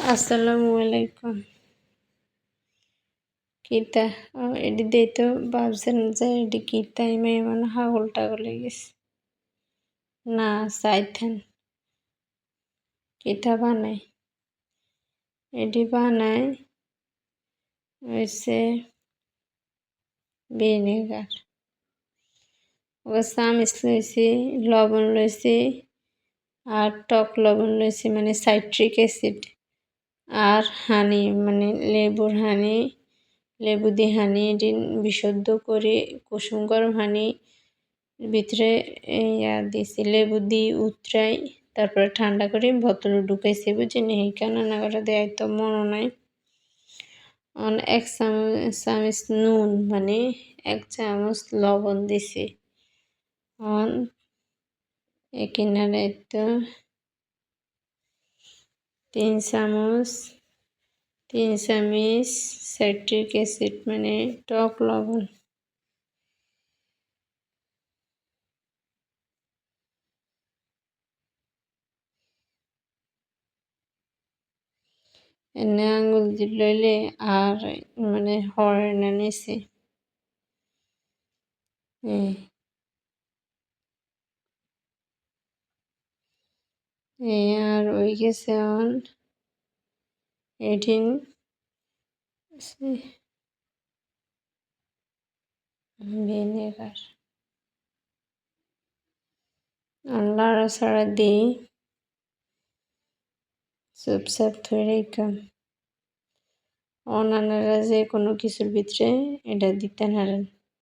আসসালামু আলাইকুম। কিতা এডি দেই তো ভাবছেন যে এডি কিতা ইমে মানে হাগল টাগল হয়ে গেছে। না চাইতেন কিতা বানাই এডি বানাই হয়েছে ভিনেগার। ওকে চামিচ লইছি, লবণ লইছি আর টক লবণ লইছি মানে সাইট্রিক অ্যাসিড আর হানি মানে লেবুর হানি, লেবু দিয়ে হানি এটি বিশুদ্ধ করে কুসুম গরম হানি ভিতরে ইয়া দিছি লেবু দিয়ে উতরাই তারপরে ঠান্ডা করে বোতলে ঢুকাইছি বুঝিনি এইখানে না করে দেয় তো মনে নাই। এক চামচ নুন মানে 1 চামচ লবণ দিছি। এখানে তো 3 চামচ সাইট্রিক অ্যাসিড মানে টক লবণ। এনে আঙুল দিয়ে লইলে আর মানে হরে না নিছি আর ওই গেছে এটিন ভিনেগার লাড়াচাড়া দিই চুপচাপ ধরে রেখা অনানারা যে কোনো কিছুর ভিতরে এটা দিতে নারেন।